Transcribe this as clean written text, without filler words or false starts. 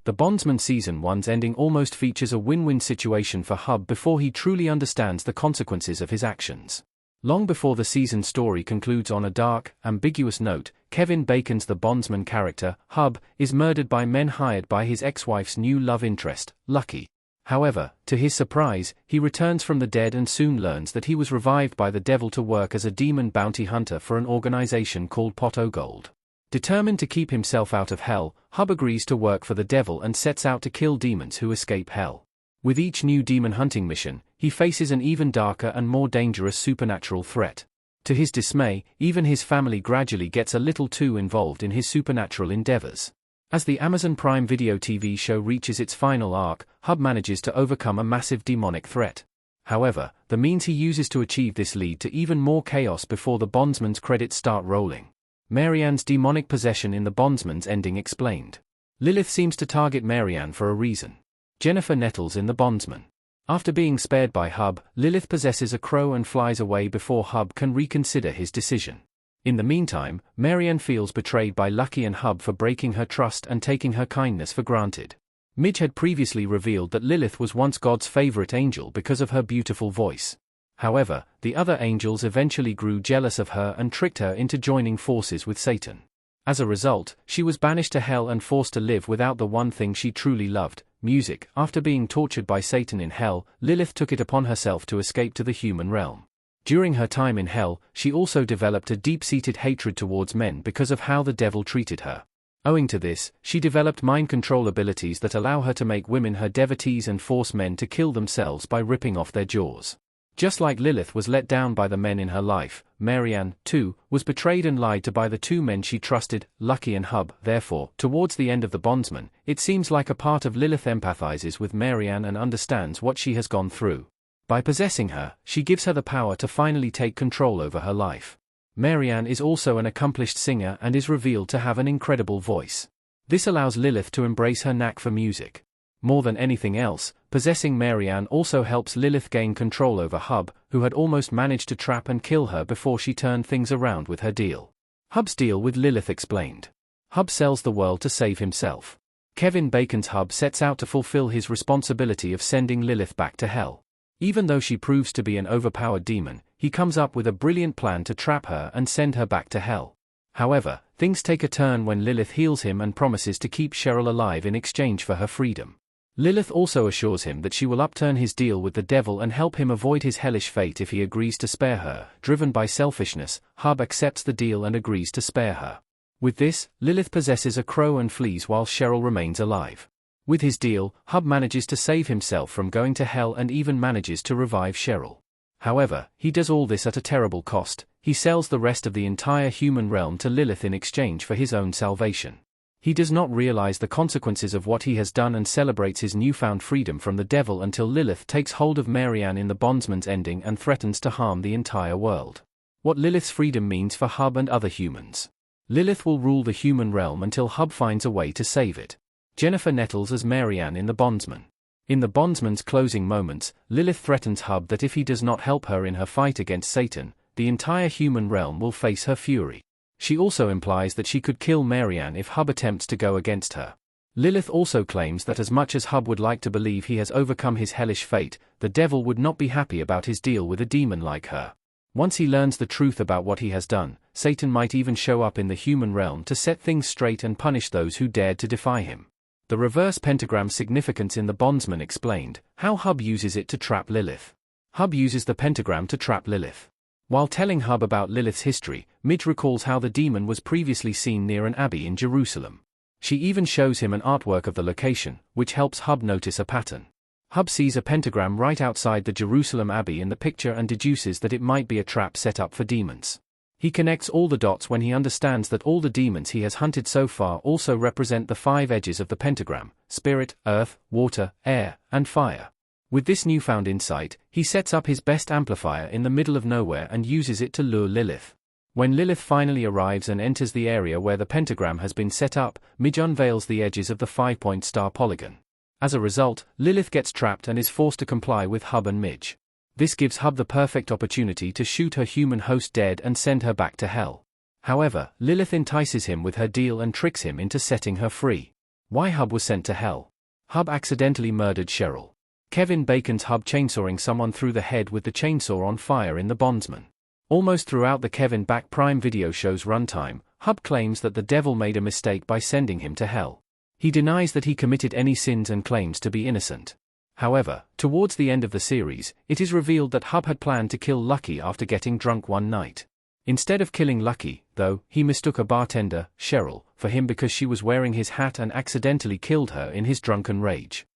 The Bondsman Season 1's ending almost features a win-win situation for Hub before he truly understands the consequences of his actions. Long before the season's story concludes on a dark, ambiguous note, Kevin Bacon's The Bondsman character, Hub, is murdered by men hired by his ex-wife's new love interest, Lucky. However, to his surprise, he returns from the dead and soon learns that he was revived by the devil to work as a demon bounty hunter for an organization called Pot O' Gold. Determined to keep himself out of hell, Hub agrees to work for the devil and sets out to kill demons who escape hell. With each new demon hunting mission, he faces an even darker and more dangerous supernatural threat. To his dismay, even his family gradually gets a little too involved in his supernatural endeavors. As the Amazon Prime Video TV show reaches its final arc, Hub manages to overcome a massive demonic threat. However, the means he uses to achieve this lead to even more chaos before the Bondsman's credits start rolling. Maryanne's demonic possession in the Bondsman's ending explained. Lilith seems to target Maryanne for a reason. Jennifer Nettles in The Bondsman. After being spared by Hub, Lilith possesses a crow and flies away before Hub can reconsider his decision. In the meantime, Maryanne feels betrayed by Lucky and Hub for breaking her trust and taking her kindness for granted. Midge had previously revealed that Lilith was once God's favorite angel because of her beautiful voice. However, the other angels eventually grew jealous of her and tricked her into joining forces with Satan. As a result, she was banished to hell and forced to live without the one thing she truly loved, music. After being tortured by Satan in hell, Lilith took it upon herself to escape to the human realm. During her time in hell, she also developed a deep-seated hatred towards men because of how the devil treated her. Owing to this, she developed mind control abilities that allow her to make women her devotees and force men to kill themselves by ripping off their jaws. Just like Lilith was let down by the men in her life, Maryanne, too, was betrayed and lied to by the two men she trusted, Lucky and Hub. Therefore, towards the end of The Bondsman, it seems like a part of Lilith empathizes with Maryanne and understands what she has gone through. By possessing her, she gives her the power to finally take control over her life. Maryanne is also an accomplished singer and is revealed to have an incredible voice. This allows Lilith to embrace her knack for music. More than anything else, possessing Maryanne also helps Lilith gain control over Hub, who had almost managed to trap and kill her before she turned things around with her deal. Hub's deal with Lilith explained. Hub sells the world to save himself. Kevin Bacon's Hub sets out to fulfill his responsibility of sending Lilith back to hell. Even though she proves to be an overpowered demon, he comes up with a brilliant plan to trap her and send her back to hell. However, things take a turn when Lilith heals him and promises to keep Cheryl alive in exchange for her freedom. Lilith also assures him that she will upturn his deal with the devil and help him avoid his hellish fate if he agrees to spare her. Driven by selfishness, Hub accepts the deal and agrees to spare her. With this, Lilith possesses a crow and flees while Cheryl remains alive. With his deal, Hub manages to save himself from going to hell and even manages to revive Cheryl. However, he does all this at a terrible cost. He sells the rest of the entire human realm to Lilith in exchange for his own salvation. He does not realize the consequences of what he has done and celebrates his newfound freedom from the devil until Lilith takes hold of Maryanne in the Bondsman's ending and threatens to harm the entire world. What Lilith's freedom means for Hub and other humans. Lilith will rule the human realm until Hub finds a way to save it. Jennifer Nettles as Maryanne in The Bondsman. In the Bondsman's closing moments, Lilith threatens Hub that if he does not help her in her fight against Satan, the entire human realm will face her fury. She also implies that she could kill Maryanne if Hub attempts to go against her. Lilith also claims that as much as Hub would like to believe he has overcome his hellish fate, the devil would not be happy about his deal with a demon like her. Once he learns the truth about what he has done, Satan might even show up in the human realm to set things straight and punish those who dared to defy him. The reverse pentagram's significance in The Bondsman explained, how Hub uses it to trap Lilith. Hub uses the pentagram to trap Lilith. While telling Hub about Lilith's history, Midge recalls how the demon was previously seen near an abbey in Jerusalem. She even shows him an artwork of the location, which helps Hub notice a pattern. Hub sees a pentagram right outside the Jerusalem Abbey in the picture and deduces that it might be a trap set up for demons. He connects all the dots when he understands that all the demons he has hunted so far also represent the 5 edges of the pentagram: spirit, earth, water, air, and fire. With this newfound insight, he sets up his best amplifier in the middle of nowhere and uses it to lure Lilith. When Lilith finally arrives and enters the area where the pentagram has been set up, Midge unveils the edges of the 5-point star polygon. As a result, Lilith gets trapped and is forced to comply with Hub and Midge. This gives Hub the perfect opportunity to shoot her human host dead and send her back to hell. However, Lilith entices him with her deal and tricks him into setting her free. Why Hub was sent to hell. Hub accidentally murdered Cheryl. Kevin Bacon's Hub chainsawing someone through the head with the chainsaw on fire in The Bondsman. Almost throughout the Kevin Back Prime video show's runtime, Hub claims that the devil made a mistake by sending him to hell. He denies that he committed any sins and claims to be innocent. However, towards the end of the series, it is revealed that Hub had planned to kill Lucky after getting drunk one night. Instead of killing Lucky, though, he mistook a bartender, Cheryl, for him because she was wearing his hat and accidentally killed her in his drunken rage.